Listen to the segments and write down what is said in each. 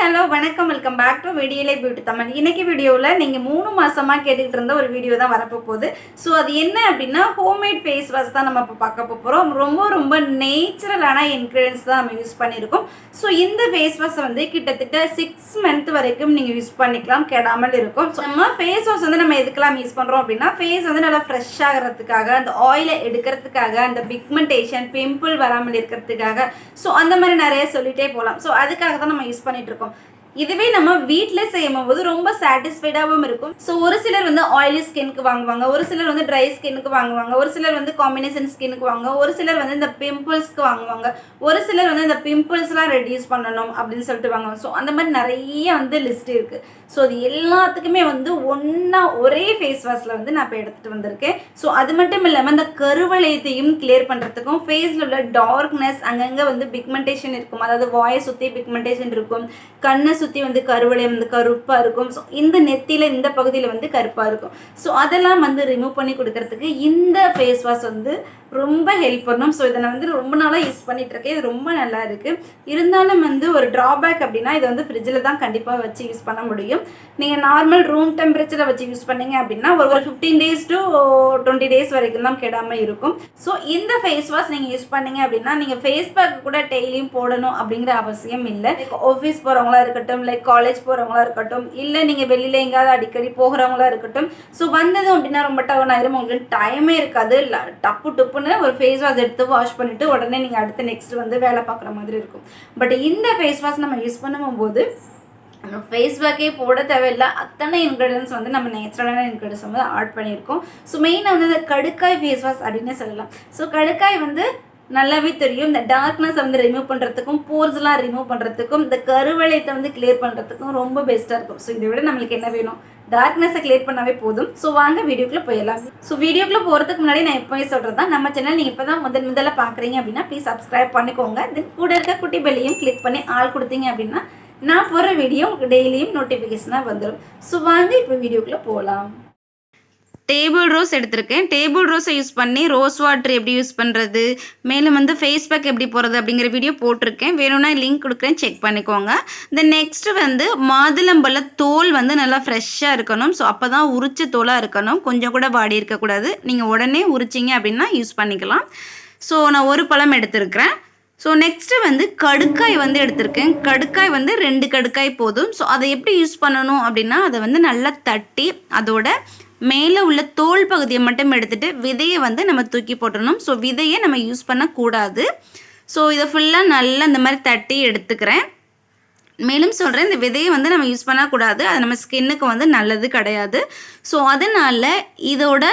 Hello வணக்கம் welcome back to வீடியோலே beauty Tamil. இன்னைக்கு வீடியோவில் நீங்கள் 3 மாதமாக கேட்டுக்கிட்டு இருந்த ஒரு வீடியோ தான் வரப்போ போகுது. ஸோ அது என்ன அப்படின்னா ஹோம்மேட் ஃபேஸ் வாஷ் தான் நம்ம இப்போ பார்க்க போகிறோம். ரொம்ப ரொம்ப நேச்சுரலான இன்க்ரீடியன்ஸ் தான் நம்ம யூஸ் பண்ணியிருக்கோம். ஸோ இந்த ஃபேஸ் வாஷை வந்து கிட்டத்தட்ட 6 மந்த் வரைக்கும் நீங்கள் யூஸ் பண்ணிக்கலாம், கெடாமல் இருக்கும். ஸோ நம்ம ஃபேஸ் வாஷ் வந்து நம்ம எதுக்கெல்லாம் யூஸ் பண்ணுறோம் அப்படின்னா ஃபேஸ் வந்து நல்லா ஃப்ரெஷ் ஆகிறதுக்காக, அந்த ஆயிலை எடுக்கிறதுக்காக, அந்த பிக்மெண்டேஷன் பிம்பிள் வராமல் இருக்கிறதுக்காக, ஸோ அந்த மாதிரி நிறைய சொல்லிட்டே போகலாம். ஸோ அதுக்காக தான் நம்ம யூஸ் பண்ணிட்டு இருக்கோம். இதுவே நம்ம வீட்டில் செய்யும் போது ரொம்ப சாட்டிஸ்ஃபைடாகவும் இருக்கும். ஸோ ஒரு சிலர் வந்து ஆயிலி ஸ்கின்னுக்கு வாங்குவாங்க, ஒரு சிலர் வந்து ட்ரை ஸ்கின்னுக்கு வாங்குவாங்க, ஒரு சிலர் வந்து காம்பினேஷன் ஸ்கின்னுக்கு வாங்குவாங்க, ஒரு சிலர் வந்து இந்த பிம்பிள்ஸ்க்கு வாங்குவாங்க, ஒரு சிலர் வந்து இந்த பிம்பிள்ஸ்லாம் ரெடியூஸ் பண்ணணும் அப்படின்னு சொல்லிட்டு வாங்குவாங்க. ஸோ அந்த மாதிரி நிறைய வந்து லிஸ்ட் இருக்குது. ஸோ அது எல்லாத்துக்குமே வந்து ஒரே ஃபேஸ் வாஷில் வந்து நான் இப்போ எடுத்துகிட்டு வந்திருக்கேன். ஸோ அது மட்டும் இல்லாமல் இந்த கருவளையத்தையும் கிளியர் பண்ணுறதுக்கும், ஃபேஸில் உள்ள டார்க்னஸ், அங்கங்கே வந்து பிக்மெண்டேஷன் இருக்கும், அதாவது வாயை சுற்றி பிக்மெண்டேஷன் இருக்கும், கண்ணை சுற்றி வந்து கருவளையம் வந்து கருப்பாக இருக்கும், ஸோ இந்த நெத்தியில் இந்த பகுதியில் வந்து கருப்பாக இருக்கும். ஸோ அதெல்லாம் வந்து ரிமூவ் பண்ணி கொடுக்கறதுக்கு இந்த ஃபேஸ் வாஷ் வந்து ரொம்ப ஹெல்ப் பண்ணும். ஸோ இதை நான் வந்து ரொம்ப நாளாக யூஸ் பண்ணிகிட்ருக்கேன். இது ரொம்ப நல்லா இருக்குது. இருந்தாலும் வந்து ஒரு ட்ராபேக் அப்படின்னா இதை வந்து ஃப்ரிட்ஜில் தான் கண்டிப்பாக வச்சு யூஸ் பண்ண முடியும். நீங்கள் நார்மல் ரூம் டெம்பரேச்சரில் வச்சு யூஸ் பண்ணீங்க அப்படின்னா ஒரு 15 days to 20 days வரைக்கும் தான் கெடாமல் இருக்கும். ஸோ இந்த ஃபேஸ் வாஷ் நீங்கள் யூஸ் பண்ணீங்க அப்படின்னா நீங்கள் ஃபேஸ் பேக் கூட டெய்லியும் போடணும் அப்படிங்கிற அவசியம் இல்லை. ஆஃபீஸ் போகிறவங்களா இருக்கட்டும், லைக் காலேஜ் போகிறவங்களா இருக்கட்டும், இல்லை நீங்கள் வெளியில் எங்கேயாவது அடிக்கடி போகிறவங்களா இருக்கட்டும், ஸோ வந்ததும் அப்படின்னா ரொம்ப டவுன் ஆயிரும், உங்களுக்கு டைமே இருக்காது. டப்புன்னு ஒரு ஃபேஸ் வாஷ் எடுத்து வாஷ் பண்ணிவிட்டு உடனே நீங்கள் அடுத்து நெக்ஸ்ட் வந்து வேலை பார்க்குற மாதிரி இருக்கும். பட் இந்த ஃபேஸ் வாஷ் நம்ம யூஸ் பண்ணும்போது நம்ம ஃபேஸ் பேக்கே போட தேவையில்லை. அத்தனை இன்க்ரீடியன்ஸ் வந்து நம்ம நேச்சுரலான இன்க்ரீடியன்ஸ் வந்து ஆட் பண்ணியிருக்கோம். ஸோ மெயினாக வந்து இந்த கடுக்காய் ஃபேஸ் வாஷ் அப்படின்னு சொல்லலாம். ஸோ கடுக்காய் வந்து நல்லாவே தெரியும், இந்த டார்க்னஸ் வந்து ரிமூவ் பண்ணுறதுக்கும், போர்ஸ்லாம் ரிமூவ் பண்ணுறதுக்கும், இந்த கருவளையத்தை வந்து கிளியர் பண்ணுறதுக்கும் ரொம்ப பெஸ்ட்டாக இருக்கும். ஸோ இதை விட நம்மளுக்கு என்ன வேணும்? டார்க்னஸை கிளியர் பண்ணாவே போதும். ஸோ வாங்க வீடியோக்குள்ளே போயிடலாம். ஸோ வீடியோக்குள்ளே போகிறதுக்கு முன்னாடி நான் எப்போயும் சொல்கிறது தான், நம்ம சேனல் நீங்கள் இப்போ தான் முதல்ல பார்க்குறீங்க அப்படின்னா ப்ளீஸ் சப்ஸ்கிரைப் பண்ணிக்கோங்க. தென் கூட இருக்க குட்டி பெல்லையும் கிளிக் பண்ணி ஆள் கொடுத்தீங்க அப்படின்னா நான் போகிற வீடியோ உங்களுக்கு டெய்லியும் நோட்டிஃபிகேஷனாக வந்துடும். ஸோ வாங்க இப்போ வீடியோக்குள்ளே போகலாம். டேபிள் ரோஸ் எடுத்திருக்கேன். டேபிள் ரோஸை யூஸ் பண்ணி ரோஸ் வாட்டர் எப்படி யூஸ் பண்ணுறது, மேலும் வந்து ஃபேஸ் பேக் எப்படி போடுறது அப்படிங்கிற வீடியோ போட்டிருக்கேன். வேணும்னா லிங்க் கொடுக்குறேன், செக் பண்ணிக்கோங்க. தென் நெக்ஸ்ட்டு வந்து மாதுளம்பழ தோல் வந்து நல்லா ஃப்ரெஷ்ஷாக இருக்கணும். ஸோ அப்போ தான் உரிச்ச தோலாக இருக்கணும், கொஞ்சம் கூட வாடி இருக்கக்கூடாது. நீங்கள் உடனே உரிச்சிங்க அப்படின்னா யூஸ் பண்ணிக்கலாம். ஸோ நான் ஒரு பழம் எடுத்திருக்கிறேன். ஸோ நெக்ஸ்ட்டு வந்து கடுக்காய் வந்து எடுத்திருக்கேன். கடுக்காய் வந்து 2 கடுக்காய் போதும். ஸோ அதை எப்படி யூஸ் பண்ணணும் அப்படின்னா அதை வந்து நல்லா தட்டி அதோட மேலே உள்ள தோல் பகுதியை மட்டும் எடுத்துகிட்டு விதையை வந்து நம்ம தூக்கி போட்டுடணும். ஸோ விதையை நம்ம யூஸ் பண்ணக்கூடாது. ஸோ இதை ஃபுல்லாக நல்லா இந்த மாதிரி தட்டி எடுத்துக்கிறேன். மேலும் சொல்கிறேன், இந்த விதையை வந்து நம்ம யூஸ் பண்ணக்கூடாது, அது நம்ம ஸ்கின்னுக்கு வந்து நல்லது கிடையாது. ஸோ அதனால் இதோட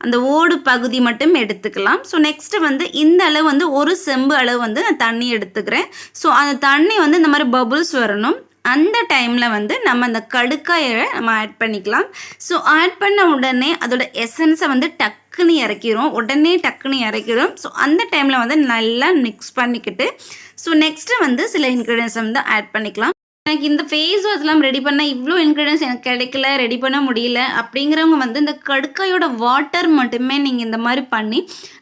அந்த ஓடு பகுதி மட்டும் எடுத்துக்கலாம். ஸோ நெக்ஸ்ட்டு வந்து இந்த அளவு வந்து ஒரு செம்பு அளவு வந்து நான் தண்ணி எடுத்துக்கிறேன். ஸோ அந்த தண்ணி வந்து இந்த மாதிரி பபுள்ஸ் வரணும். அந்த டைமில் வந்து நம்ம அந்த கடுக்காயை நம்ம ஆட் பண்ணிக்கலாம். ஸோ ஆட் பண்ண உடனே அதோட எசன்ஸை வந்து டக்குன்னு இறக்கிடும். ஸோ அந்த டைமில் வந்து நல்லா மிக்ஸ் பண்ணிக்கிட்டு ஸோ நெக்ஸ்ட்டு வந்து சில இன்க்ரீடியன்ஸை வந்து ஆட் பண்ணிக்கலாம். எனக்கு இந்த ஃபேஸ் வாஷ்லாம் ரெடி பண்ண இவ்வளோ இன்க்ரீடியன்ஸ் எனக்கு கிடைக்கல, ரெடி பண்ண முடியல அப்படிங்கிறவங்க வந்து இந்த கடுக்காயோட வாட்டர் மட்டுமே நீங்கள் இந்த மாதிரி பண்ணி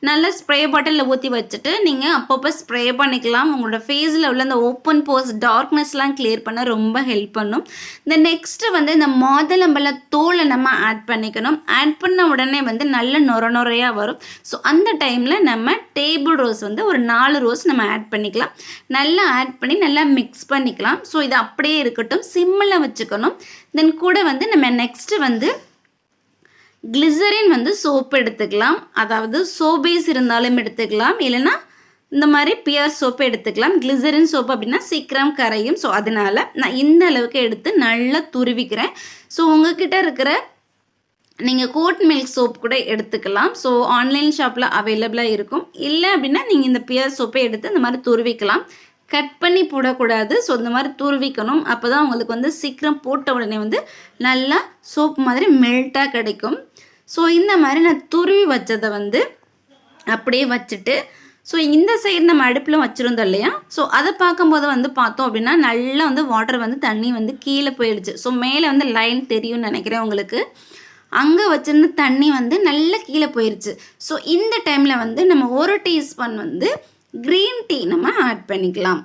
நல்லா ஸ்ப்ரே பாட்டிலில் ஊற்றி வச்சுட்டு நீங்கள் அப்பப்போ ஸ்ப்ரே பண்ணிக்கலாம். உங்களோட ஃபேஸில் உள்ள இந்த ஓப்பன் போர்ஸ் டார்க்னஸ்லாம் கிளியர் பண்ண ரொம்ப ஹெல்ப் பண்ணும். இந்த நெக்ஸ்ட்டு வந்து இந்த மாதுளம்பழ தோலை நம்ம ஆட் பண்ணிக்கணும். ஆட் பண்ண உடனே வந்து நல்ல நுரையாக வரும். ஸோ அந்த டைமில் நம்ம டேபிள் ரோஸ் வந்து ஒரு 4 ரோஸ் நம்ம ஆட் பண்ணிக்கலாம். நல்லா ஆட் பண்ணி நல்லா மிக்ஸ் பண்ணிக்கலாம். ஸோ இது அப்படியே இருக்கட்டும், சிம்மில் வச்சுக்கணும். தென் கூட வந்து நம்ம நெக்ஸ்ட்டு வந்து கிளிசரின் வந்து சோப்பு எடுத்துக்கலாம். அதாவது சோபேஸ் இருந்தாலும் எடுத்துக்கலாம், இல்லைன்னா இந்த மாதிரி பியர் சோப்பு எடுத்துக்கலாம். கிளிசரின் சோப்பு அப்படின்னா சீக்கிரம் கரையும். ஸோ அதனால் நான் இந்த அளவுக்கு எடுத்து நல்லா துருவிக்கிறேன். ஸோ உங்ககிட்ட இருக்கிற நீங்கள் கோட் மில்க் சோப் கூட எடுத்துக்கலாம். ஸோ ஆன்லைன் ஷாப்பில் அவைலபிளாக இருக்கும். இல்லை அப்படின்னா நீங்கள் இந்த பியர் சோப்பை எடுத்து இந்த மாதிரி துருவிக்கலாம். கட் பண்ணி போடக்கூடாது. ஸோ இந்த மாதிரி துருவிக்கணும். அப்போ தான் உங்களுக்கு வந்து சீக்கிரம் போட்ட உடனே வந்து நல்லா சோப் மாதிரி மெல்ட்டாக கிடைக்கும். ஸோ இந்த மாதிரி நான் துருவி வச்சதை வந்து அப்படியே வச்சுட்டு ஸோ இந்த சைடு நம்ம அடுப்பில் வச்சுருந்தோம் இல்லையா, ஸோ அதை பார்க்கும்போது வந்து பார்த்தோம் அப்படின்னா நல்லா வந்து வாட்டர் வந்து தண்ணி வந்து கீழே போயிடுச்சு. ஸோ மேலே வந்து லைன் தெரியும்னு நினைக்கிறேன் உங்களுக்கு. அங்கே வச்சுருந்த தண்ணி வந்து நல்லா கீழே போயிடுச்சு. ஸோ இந்த டைமில் வந்து நம்ம 1 டீஸ்பூன் வந்து க்ரீன் டீ நம்ம ஆட் பண்ணிக்கலாம்.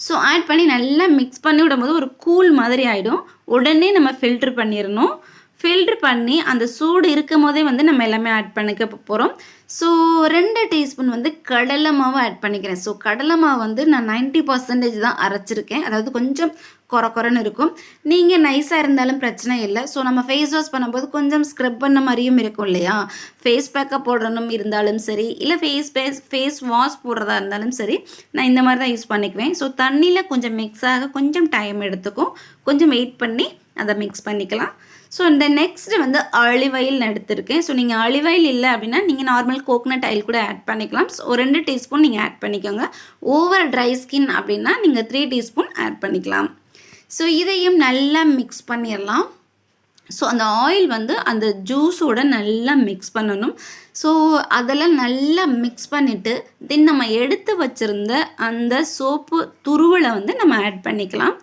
ஸோ ஆட் பண்ணி நல்லா மிக்ஸ் பண்ணி விடும்போது ஒரு கூல் மாதிரி ஆகிடும். உடனே நம்ம ஃபில்ட்ரு பண்ணிடணும். ஃபில்ட்ரு பண்ணி அந்த சூடு இருக்கும் போதே வந்து நம்ம எல்லாமே ஆட் பண்ணிக்க போகிறோம். ஸோ 2 டீஸ்பூன் வந்து கடலை மாவு ஆட் பண்ணிக்கிறேன். ஸோ கடலை மாவு வந்து நான் 90% தான் அரைச்சிருக்கேன். அதாவது கொஞ்சம் கொரன்னு இருக்கும். நீங்கள் நைஸாக இருந்தாலும் பிரச்சனை இல்லை. ஸோ நம்ம ஃபேஸ் வாஷ் பண்ணும்போது கொஞ்சம் ஸ்க்ரப் பண்ண மாதிரியும் இருக்கும் இல்லையா? ஃபேஸ் பேக்கப் போடணும் இருந்தாலும் சரி, இல்லை ஃபேஸ் வாஷ் போடுறதா இருந்தாலும் சரி, நான் இந்த மாதிரி தான் யூஸ் பண்ணிக்குவேன். ஸோ தண்ணியில் கொஞ்சம் மிக்ஸ் ஆக கொஞ்சம் டைம் எடுத்துக்கும். கொஞ்சம் வெயிட் பண்ணி அதை மிக்ஸ் பண்ணிக்கலாம். ஸோ இந்த நெக்ஸ்ட்டு வந்து ஆலிவ் ஆயில் நான் எடுத்திருக்கேன். ஸோ நீங்கள் ஆலிவ் ஆயில் இல்லை அப்படின்னா நீங்கள் நார்மல் கோகனட் ஆயில் கூட ஆட் பண்ணிக்கலாம். ஸோ 2 டீஸ்பூன் நீங்கள் ஆட் பண்ணிக்கோங்க. ஓவர் ட்ரை ஸ்கின் அப்படின்னா நீங்கள் 3 டீஸ்பூன் ஆட் பண்ணிக்கலாம். ஸோ இதையும் நல்லா மிக்ஸ் பண்ணிடலாம். ஸோ அந்த ஆயில் வந்து அந்த ஜூஸோட நல்லா மிக்ஸ் பண்ணணும். ஸோ அதெல்லாம் நல்லா மிக்ஸ் பண்ணிவிட்டு தென் நம்ம எடுத்து வச்சுருந்த அந்த சோப்பு துருவலை வந்து நம்ம ஆட் பண்ணிக்கலாம்.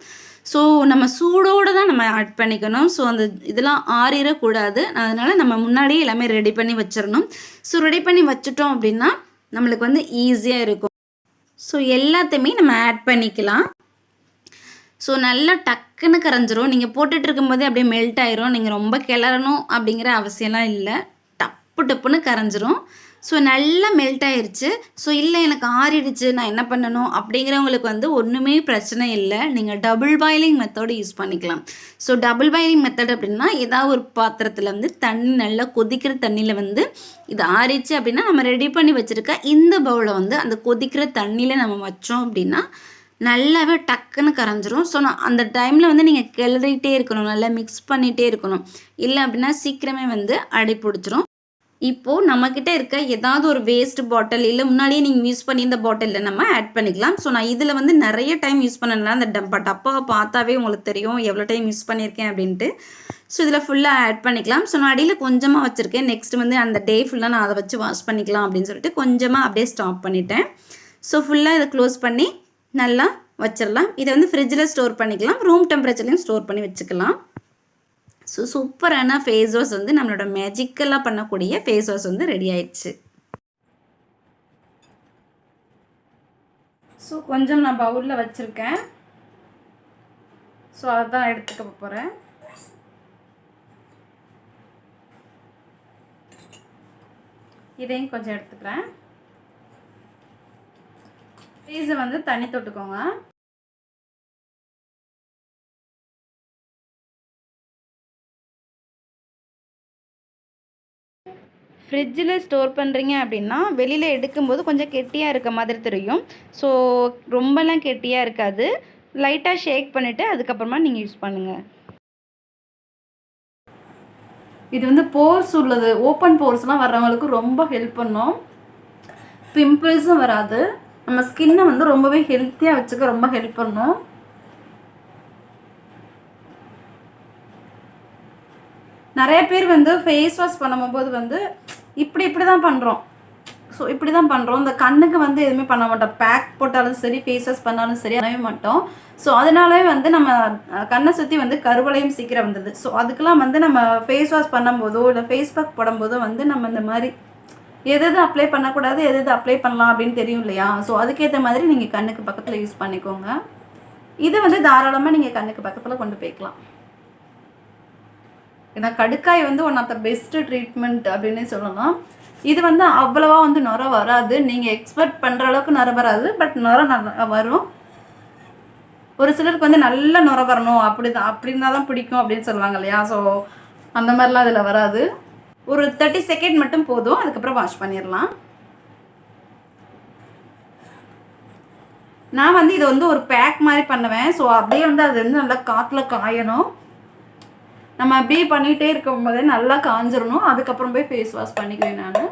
ஸோ நம்ம சூடோடு தான் நம்ம ஆட் பண்ணிக்கணும். ஸோ அந்த இதெல்லாம் ஆறிடக்கூடாது. அதனால் நம்ம முன்னாடியே எல்லாமே ரெடி பண்ணி வச்சிடணும். ஸோ ரெடி பண்ணி வச்சுட்டோம் அப்படின்னா நம்மளுக்கு வந்து ஈஸியாக இருக்கும். ஸோ எல்லாத்தையுமே நம்ம ஆட் பண்ணிக்கலாம். ஸோ நல்லா டக்குன்னு கரைஞ்சிரும். நீங்கள் போட்டுட்டு இருக்கும்போதே அப்படியே மெல்ட் ஆயிரும். நீங்கள் ரொம்ப கிளறணும் அப்படிங்கிற அவசியம்லாம் இல்லை. டப்புன்னு கரைஞ்சிரும். ஸோ நல்லா மெல்ட் ஆயிடுச்சு. ஸோ இல்லை எனக்கு ஆறிடுச்சு, நான் என்ன பண்ணணும் அப்படிங்கிறவங்களுக்கு வந்து ஒன்றுமே பிரச்சனை இல்லை. நீங்கள் டபுள் பாயிலிங் மெத்தடு யூஸ் பண்ணிக்கலாம். ஸோ டபுள் பாயிலிங் மெத்தட் அப்படின்னா ஏதாவது ஒரு பாத்திரத்தில் வந்து தண்ணி நல்லா கொதிக்கிற தண்ணியில் வந்து இது ஆறிச்சு அப்படின்னா நம்ம ரெடி பண்ணி வச்சுருக்க இந்த பவுலை வந்து அந்த கொதிக்கிற தண்ணியில் நம்ம வச்சோம் அப்படின்னா நல்லாவே டக்குன்னு கரைஞ்சிரும். ஸோ நான் அந்த டைமில் வந்து நீங்கள் கிளறிட்டே இருக்கணும், நல்லா மிக்ஸ் பண்ணிகிட்டே இருக்கணும். இல்லை அப்படின்னா சீக்கிரமே வந்து அடி பிடிச்சிரும். இப்போது நம்மக்கிட்ட இருக்க ஏதாவது ஒரு வேஸ்ட் பாட்டில் இல்லை முன்னாடியே நீங்கள் யூஸ் பண்ணியிருந்த பாட்டிலில் நம்ம ஆட் பண்ணிக்கலாம். ஸோ நான் இதில் வந்து நிறைய டைம் யூஸ் பண்ணனால அந்த டப்பாவை பார்த்தாவே உங்களுக்கு தெரியும் எவ்வளோ டைம் யூஸ் பண்ணியிருக்கேன் அப்படின்ட்டு. ஸோ இதில் ஃபுல்லாக ஆட் பண்ணிக்கலாம். ஸோ நான் அடியில் கொஞ்சமாக வச்சுருக்கேன். நெக்ஸ்ட் வந்து அந்த டே ஃபுல்லாக நான் அதை வச்சு வாஷ் பண்ணிக்கலாம் அப்படின்னு சொல்லிட்டு கொஞ்சமாக அப்படியே ஸ்டாப் பண்ணிட்டேன். ஸோ ஃபுல்லாக இதை க்ளோஸ் பண்ணி நல்லா வச்சிடலாம். இதை வந்து ஃப்ரிட்ஜில் ஸ்டோர் பண்ணிக்கலாம், ரூம் டெம்பரேச்சர்லையும் ஸ்டோர் பண்ணி வச்சுக்கலாம். ஸோ சூப்பரான ஃபேஸ் வாஷ் வந்து நம்மளோட மேஜிக்கலாக பண்ணக்கூடிய ஃபேஸ் வாஷ் வந்து ரெடி ஆயிடுச்சு. ஸோ கொஞ்சம் நான் பவுலில் வச்சுருக்கேன். ஸோ அதை தான் எடுத்துக்க போகிறேன். இதையும் கொஞ்சம் எடுத்துக்கிறேன். ஃபேஸை வந்து தண்ணி தொட்டுக்கோங்க. ஃப்ரிட்ஜில் ஸ்டோர் பண்ணுறீங்க அப்படின்னா வெளியில் எடுக்கும்போது கொஞ்சம் கெட்டியாக இருக்க மாதிரி தெரியும். ஸோ ரொம்பலாம் கெட்டியாக இருக்காது. லைட்டாக ஷேக் பண்ணிவிட்டு அதுக்கப்புறமா நீங்கள் யூஸ் பண்ணுங்கள். இது வந்து போர்ஸ் உள்ளது, ஓப்பன் போர்ஸ்லாம் வர்றவங்களுக்கு ரொம்ப ஹெல்ப் பண்ணும். பிம்பிள்ஸும் வராது. நம்ம ஸ்கின்னை வந்து ரொம்பவே ஹெல்த்தியாக வச்சுக்க ரொம்ப ஹெல்ப் பண்ணும். நிறைய பேர் வந்து ஃபேஸ் வாஷ் பண்ணும்போது வந்து இப்படி தான் பண்ணுறோம். ஸோ இப்படி தான் பண்ணுறோம். இந்த கண்ணுக்கு வந்து எதுவுமே பண்ண மாட்டோம். பேக் போட்டாலும் சரி, ஃபேஸ் வாஷ் பண்ணாலும் சரி பண்ணவே மாட்டோம். ஸோ அதனாலே வந்து நம்ம கண்ணை சுற்றி வந்து கருவளையும் சீக்கிரம் வந்துடுது. ஸோ அதுக்கெலாம் வந்து நம்ம ஃபேஸ் வாஷ் பண்ணும்போதோ இல்லை ஃபேஸ் பேக் போடும்போதோ வந்து நம்ம இந்த மாதிரி எது அப்ளை பண்ணக்கூடாது, எது அப்ளை பண்ணலாம் அப்படின்னு தெரியும் இல்லையா? ஸோ அதுக்கேற்ற மாதிரி நீங்கள் கண்ணுக்கு பக்கத்தில் யூஸ் பண்ணிக்கோங்க. இது வந்து தாராளமாக நீங்கள் கண்ணுக்கு பக்கத்தில் கொண்டு போய்க்கலாம். ஏன்னா கடுக்காய் வந்து one of the best treatment அப்படின்னு சொல்லலாம். இது வந்து அவ்வளவா வந்து நுர வராது. நீங்கள் எக்ஸ்பெக்ட் பண்ணுற அளவுக்கு நுர வராது, பட் நுர நல்லா வரும். ஒரு சிலருக்கு வந்து நல்ல நுர வரணும் அப்படின்னா தான் பிடிக்கும் அப்படின்னு சொல்லுவாங்க இல்லையா? ஸோ அந்த மாதிரிலாம் அதில் வராது. ஒரு 30 செகண்ட் மட்டும் போதும், அதுக்கப்புறம் வாஷ் பண்ணிடலாம். நான் வந்து இதை வந்து ஒரு பேக் மாதிரி பண்ணுவேன். ஸோ அப்படியே வந்து அது வந்து நல்லா காற்றுல காயணும். நம்ம அப்படியே பண்ணிகிட்டே இருக்கும் போதே நல்லா காஞ்சிடணும். அதுக்கப்புறம் போய் ஃபேஸ் வாஷ் பண்ணிக்குவேன் நான்.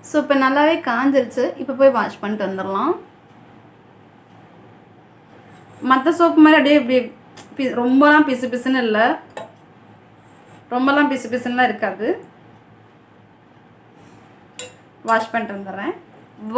ஸோ இப்போ நல்லாவே காஞ்சிருச்சு. இப்போ போய் வாஷ் பண்ணிட்டு வந்துடலாம். மற்ற சோப்பு மாதிரி அப்படியே இப்படி ரொம்பலாம் பிசுன்னு இல்லை, ரொம்பலாம் பிசுன்னுலாம் இருக்காது. வாஷ் பண்ணிட்டு வந்துடுறேன்.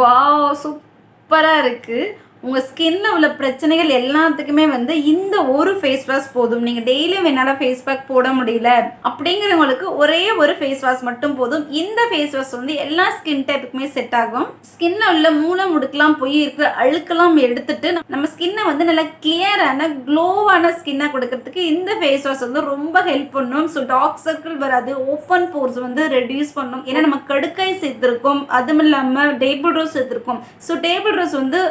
வாவ், சூப்பராக இருக்குது. உங்கள் ஸ்கின்ல உள்ள பிரச்சனைகள் எல்லாத்துக்குமே வந்து இந்த ஒரு ஃபேஸ் வாஷ் போதும். நீங்கள் டெய்லியும் என்னால் ஃபேஸ் பேக் போட முடியல அப்படிங்கிறவங்களுக்கு ஒரே ஒரு ஃபேஸ் வாஷ் மட்டும் போதும். இந்த ஃபேஸ் வாஷ் வந்து எல்லா ஸ்கின் டைப்புக்குமே செட் ஆகும். ஸ்கின்ல உள்ள மூளை முடுக்கெல்லாம் போய் இருக்கிற அழுக்கெல்லாம் எடுத்துட்டு நம்ம ஸ்கின்னை வந்து நல்லா கிளியரான க்ளோவான ஸ்கின்னாக கொடுக்கறதுக்கு இந்த ஃபேஸ் வாஷ் வந்து ரொம்ப ஹெல்ப் பண்ணும். ஸோ டார்க் சர்க்கிள் வராது, ஓப்பன் போர்ஸ் வந்து ரெடியூஸ் பண்ணும். ஏன்னா நம்ம கடுக்காய் சேர்த்துருக்கோம், அதுவும் இல்லாமல் டேபிள் ரோஸ் சேர்த்துருக்கோம். ஸோ டேபிள் ரோஸ் வந்து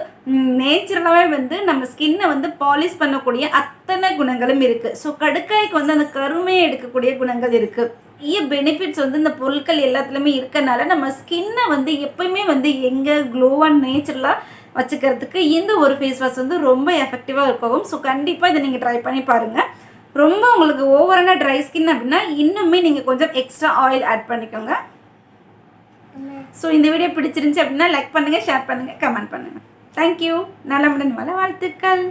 நேச்சுரலாகவே வந்து நம்ம ஸ்கின்னை வந்து பாலிஷ் பண்ணக்கூடிய அத்தனை குணங்களும் இருக்குது. ஸோ கடுக்காய்க்கு வந்து அந்த கருமையை எடுக்கக்கூடிய குணங்கள் இருக்குது. நிறைய பெனிஃபிட்ஸ் வந்து இந்த பொருட்கள் எல்லாத்துலேயுமே இருக்கனால நம்ம ஸ்கின்னை வந்து எப்பயுமே வந்து எங்கே க்ளோவாக நேச்சுரலாக வச்சுக்கிறதுக்கு இந்த ஒரு ஃபேஸ் வாஷ் வந்து ரொம்ப எஃபெக்டிவாக இருக்கும். ஸோ கண்டிப்பாக இதை நீங்கள் ட்ரை பண்ணி பாருங்கள். ரொம்ப உங்களுக்கு ஓவரான ட்ரை ஸ்கின் அப்படின்னா இன்னுமே நீங்கள் கொஞ்சம் எக்ஸ்ட்ரா ஆயில் ஆட் பண்ணிக்கோங்க. ஸோ இந்த வீடியோ பிடிச்சிருந்துச்சு அப்படின்னா லைக் பண்ணுங்கள், ஷேர் பண்ணுங்கள், கமெண்ட் பண்ணுங்கள். தேங்க்யூ. நலமுடன் வாழ்த்துக்கள்.